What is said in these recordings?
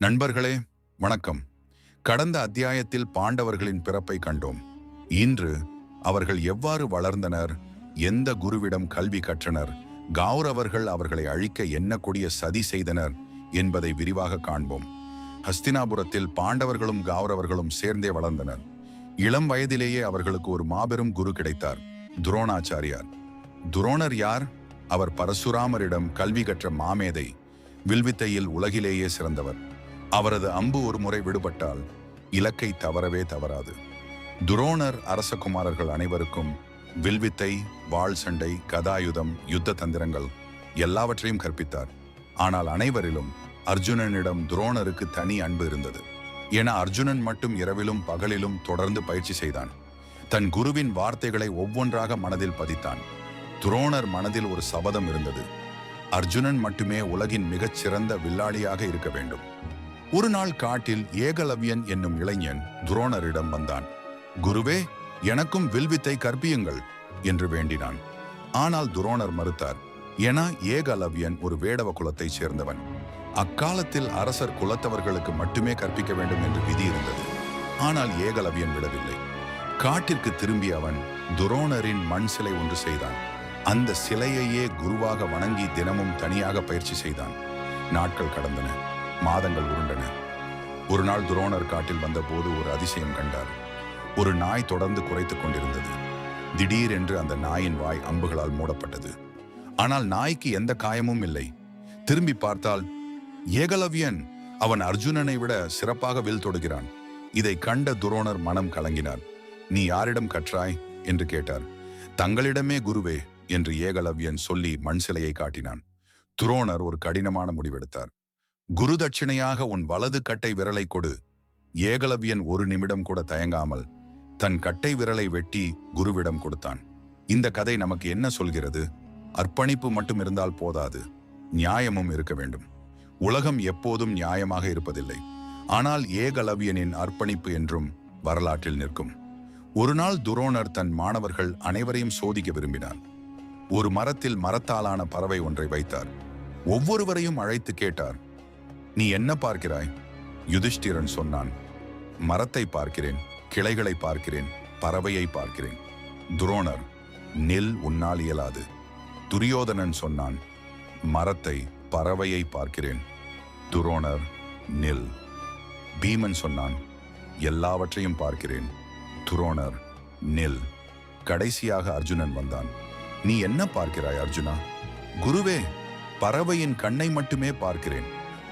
நண்பர்களே, வணக்கம். கடந்த அத்தியாயத்தில் பாண்டவர்களின் பிறப்பை கண்டோம். இன்று அவர்கள் எவ்வாறு வளர்ந்தனர், எந்த குருவிடம் கல்வி கற்றனர், கௌரவர்கள் அவர்களை அழிக்க என்ன கொடிய சதி செய்தனர் என்பதை விரிவாக காண்போம். ஹஸ்தினாபுரத்தில் பாண்டவர்களும் கௌரவர்களும் சேர்ந்தே வளர்ந்தனர். இளம் வயதிலேயே அவர்களுக்கு ஒரு மாபெரும் குரு கிடைத்தார், துரோணாச்சாரியார். துரோணர் யார்? அவர் பரசுராமரிடம் கல்வி கற்ற மாமேதை, வில்வித்தையில் உலகிலேயே சிறந்தவர். அவரது அம்பு ஒரு முறை விடுபட்டால் இலக்கை தவறவே தவறாது. துரோணர் அரசகுமாரர்கள் அனைவருக்கும் வில்வித்தை, வாள் சண்டை, கதாயுதம், யுத்த தந்திரங்கள் எல்லாவற்றையும் கற்பித்தார். ஆனால் அனைவரிலும் அர்ஜுனனிடம் துரோணருக்கு தனி அன்பு இருந்தது. என அர்ஜுனன் மட்டும் இரவிலும் பகலிலும் தொடர்ந்து பயிற்சி செய்தான். தன் குருவின் வார்த்தைகளை ஒவ்வொன்றாக மனதில் பதித்தான். துரோணர் மனதில் ஒரு சபதம் இருந்தது. அர்ஜுனன் மட்டுமே உலகின் மிகச்சிறந்த வில்லாளியாக இருக்க வேண்டும். ஒரு நாள் காட்டில் ஏகலவ்யன் என்னும் இளைஞன் துரோணரிடம் வந்தான். குருவே, எனக்கும் வில்வித்தை கற்பியுங்கள் என்று வேண்டினான். ஆனால் துரோணர் மறுத்தார். என ஏகலவ்யன் ஒரு வேடவ குலத்தைச் சேர்ந்தவன். அக்காலத்தில் அரசர் குலத்தவர்களுக்கு மட்டுமே கற்பிக்க வேண்டும் என்று விதி இருந்தது. ஆனால் ஏகலவ்யன் விடவில்லை. காட்டிற்கு திரும்பி அவன் துரோணரின் மண் சிலை ஒன்று செய்தான். அந்த சிலையையே குருவாக வணங்கி தினமும் தனியாக பயிற்சி செய்தான். நாட்கள் கடந்தன, மாதங்கள் உருண்டன. ஒரு நாள் துரோணர் காட்டில் வந்தபோது ஒரு அதிசயம் கண்டார். ஒரு நாய் தொடர்ந்து குரைத்துக் கொண்டிருந்தது. திடீரென்று அந்த நாயின் வாய் அம்புகளால் மூடப்பட்டது. ஆனால் நாய்க்கு எந்த காயமும் இல்லை. திரும்பி பார்த்தால் ஏகலவ்யன், அவன் அர்ஜுனனை விட சிறப்பாக வில் தொடுகிறான். இதை கண்ட துரோணர் மனம் கலங்கினார். நீ யாரிடம் கற்றாய் என்று கேட்டார். தங்களிடமே குருவே என்று ஏகலவ்யன் சொல்லி மண் சிலையை காட்டினான். துரோணர் ஒரு கடினமான முடிவெடுத்தார். குரு தட்சிணையாக உன் வலது கட்டை விரலை கொடு. ஏகலவ்யன் ஒரு நிமிடம் கூட தயங்காமல் தன் கட்டை விரலை வெட்டி குருவிடம் கொடுத்தான். இந்த கதை நமக்கு என்ன சொல்கிறது? அர்ப்பணிப்பு மட்டும் இருந்தால் போதாது, நியாயமும் இருக்க வேண்டும். உலகம் எப்போதும் நியாயமாக இருப்பதில்லை. ஆனால் ஏகலவ்யனின் அர்ப்பணிப்பு என்றும் வரலாற்றில் நிற்கும். ஒரு நாள் துரோணர் தன் மாணவர்கள் அனைவரையும் சோதிக்க விரும்பினார். ஒரு மரத்தில் மரத்தாலான பறவை ஒன்றை வைத்தார். ஒவ்வொருவரையும் அழைத்து கேட்டார், நீ என்ன பார்க்கிறாய்? யுதிஷ்டிரன் சொன்னான், மரத்தை பார்க்கிறேன், கிளைகளை பார்க்கிறேன், பறவையை பார்க்கிறேன். துரோணர், நில், உன்னால் இயலாது. துரியோதனன் சொன்னான், மரத்தை, பறவையை பார்க்கிறேன். துரோணர், நில். பீமன் சொன்னான், எல்லாவற்றையும் பார்க்கிறேன். துரோணர், நில். கடைசியாக அர்ஜுனன் வந்தான். நீ என்ன பார்க்கிறாய் அர்ஜுனா? குருவே, பறவையின் கண்ணை மட்டுமே பார்க்கிறேன்.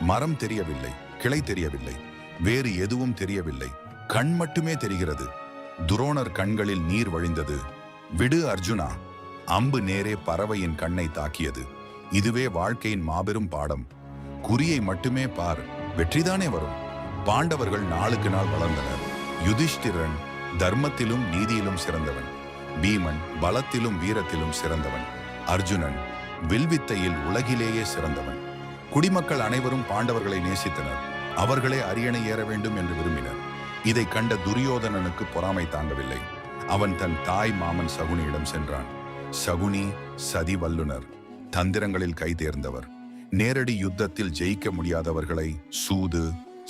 மரம் தெரியவில்லை, கிளை தெரியவில்லை, வேறு எதுவும் தெரியவில்லை, கண் மட்டுமே தெரிகிறது. துரோணர் கண்களில் நீர் வழிந்தது. விடு அர்ஜுனா. அம்பு நேரே பறவையின் கண்ணை தாக்கியது. இதுவே வாழ்க்கையின் மாபெரும் பாடம். குறியை மட்டுமே பார், வெற்றிதானே வரும். பாண்டவர்கள் நாளுக்கு நாள் வளர்ந்தனர். யுதிஷ்டிரன் தர்மத்திலும் நீதியிலும் சிறந்தவன். பீமன் பலத்திலும் வீரத்திலும் சிறந்தவன். அர்ஜுனன் வில்வித்தையில் உலகிலேயே சிறந்தவன். குடிமக்கள் அனைவரும் பாண்டவர்களை நேசித்தனர். அவர்களே அரியணை ஏற வேண்டும் என்று விரும்பினர். இதை கண்ட துரியோதனனுக்கு பொறாமை தாங்கவில்லை. அவன் தன் தாய் மாமன் சகுனியிடம் சென்றான். சகுனி சதி வல்லுனர், தந்திரங்களில் கை தேர்ந்தவர். நேரடி யுத்தத்தில் ஜெயிக்க முடியாதவர்களை சூது,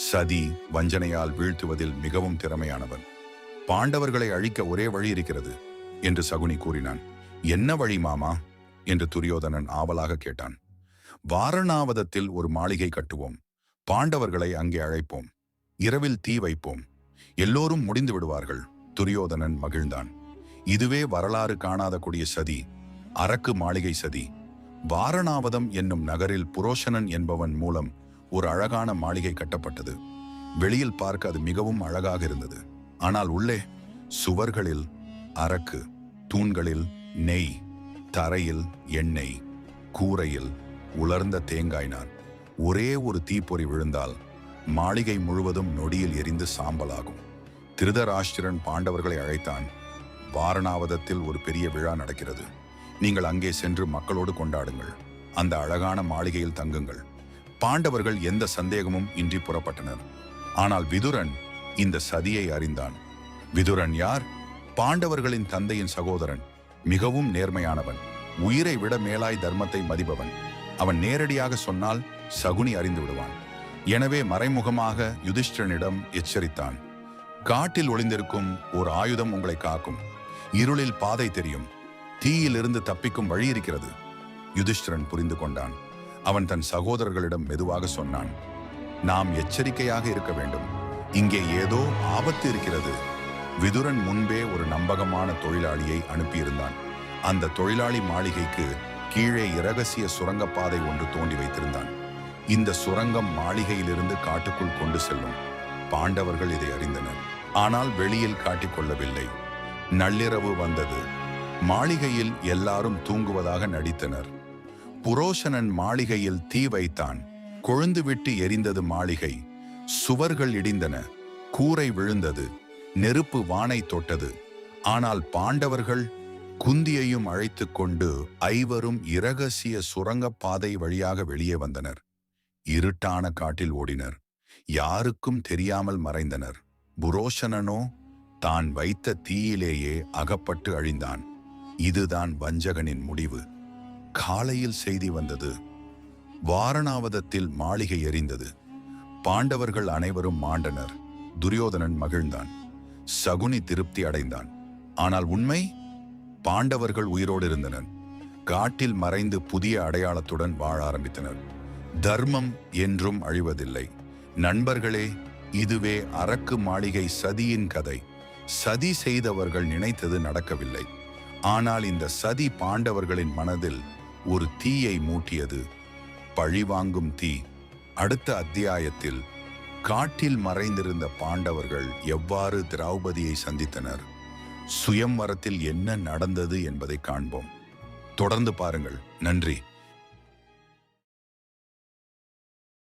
சதி, வஞ்சனையால் வீழ்த்துவதில் மிகவும் திறமையானவன். பாண்டவர்களை அழிக்க ஒரே வழி இருக்கிறது என்று சகுனி கூறினான். என்ன வழி மாமா என்று துரியோதனன் ஆவலாக கேட்டான். வாரணாவதத்தில் ஒரு மாளிகை கட்டுவோம். பாண்டவர்களை அங்கே அழைப்போம். இரவில் தீ வைப்போம். எல்லோரும் முடிந்து விடுவார்கள். துரியோதனன் மகிழ்ந்தான். இதுவே வரலாறு காணாத கொடிய சதி, அரக்கு மாளிகை சதி. வாரணாவதம் என்னும் நகரில் புரோஷனன் என்பவன் மூலம் ஒரு அழகான மாளிகை கட்டப்பட்டது. வெளியில் பார்க்க அது மிகவும் அழகாக இருந்தது. ஆனால் உள்ளே சுவர்களில் அரக்கு, தூண்களில் நெய், தரையில் எண்ணெய், கூரையில் உலர்ந்த தேங்காய் நார். ஒரே ஒரு தீப்பொறி விழுந்தால் மாளிகை முழுவதும் நொடியில் எரிந்து சாம்பலாகும். திருதராஷ்டிரன் பாண்டவர்களை அழைத்தான். வாரணாவதத்தில் ஒரு பெரிய விழா நடக்கிறது. நீங்கள் அங்கே சென்று மக்களோடு கொண்டாடுங்கள். அந்த அழகான மாளிகையில் தங்குங்கள். பாண்டவர்கள் எந்த சந்தேகமும் இன்றி புறப்பட்டனர். ஆனால் விதுரன் இந்த சதியை அறிந்தான். விதுரன் யார்? பாண்டவர்களின் தந்தையின் சகோதரன். மிகவும் நேர்மையானவன். உயிரை விட மேலாய் தர்மத்தை மதிப்பவன். அவன் நேரடியாக சொன்னால் சகுனி அறிந்து விடுவான். எனவே மறைமுகமாக யுதிஷ்டிரனிடம் எச்சரித்தான். காட்டில் ஒளிந்திருக்கும் ஒரு ஆயுதம் உங்களை காக்கும். இருளில் பாதை தெரியும். தீயிலிருந்து தப்பிக்கும் வழி இருக்கிறது. யுதிஷ்டிரன் புரிந்து கொண்டான். அவன் தன் சகோதரர்களிடம் மெதுவாக சொன்னான், நாம் எச்சரிக்கையாக இருக்க வேண்டும். இங்கே ஏதோ ஆபத்து இருக்கிறது. விதுரன் முன்பே ஒரு நம்பகமான தொழிலாளியை அனுப்பியிருந்தான். அந்த தொழிலாளி மாளிகைக்கு கீழே இரகசிய சுரங்கப்பாதை ஒன்று தோண்டி வைத்திருந்தான். இந்த சுரங்கம் மாளிகையிலிருந்து காட்டுக்குள் கொண்டு செல்லும். பாண்டவர்கள் இதை அறிந்தனர். ஆனால் வெளியில் காட்டிக்கொள்ளவில்லை. நள்ளிரவு வந்தது. மாளிகையில் எல்லாரும் தூங்குவதாக நடித்தனர். புரோஷனன் மாளிகையில் தீ வைத்தான். கொழுந்துவிட்டு எரிந்தது மாளிகை. சுவர்கள் இடிந்தன. கூரை விழுந்தது. நெருப்பு வானை தொட்டது. ஆனால் பாண்டவர்கள் குந்தியையும் அழைத்து கொண்டு ஐவரும் இரகசிய சுரங்கப்பாதை வழியாக வெளியே வந்தனர். இருட்டான காட்டில் ஓடினர். யாருக்கும் தெரியாமல் மறைந்தனர். புரோஷனனோ தான் வைத்த தீயிலேயே அகப்பட்டு அழிந்தான். இதுதான் வஞ்சகனின் முடிவு. காலையில் செய்தி வந்தது. வாரணாவதத்தில் மாளிகை எரிந்தது. பாண்டவர்கள் அனைவரும் மாண்டனர். துரியோதனன் மகிழ்ந்தான். சகுனி திருப்தி அடைந்தான். ஆனால் உண்மை, பாண்டவர்கள் உயிரோடு இருந்தனர். காட்டில் மறைந்து புதிய அடையாளத்துடன் வாழ ஆரம்பித்தனர். தர்மம் என்றும் அழிவதில்லை. நண்பர்களே, இதுவே அரக்கு மாளிகை சதியின் கதை. சதி செய்தவர்கள் நினைத்தது நடக்கவில்லை. ஆனால் இந்த சதி பாண்டவர்களின் மனதில் ஒரு தீயை மூட்டியது. பழிவாங்கும் தீ. அடுத்த அத்தியாயத்தில் காட்டில் மறைந்திருந்த பாண்டவர்கள் எவ்வாறு திரௌபதியை சந்தித்தனர், சுயம்வரத்தில் என்ன நடந்தது என்பதை காண்போம். தொடர்ந்து பாருங்கள். நன்றி.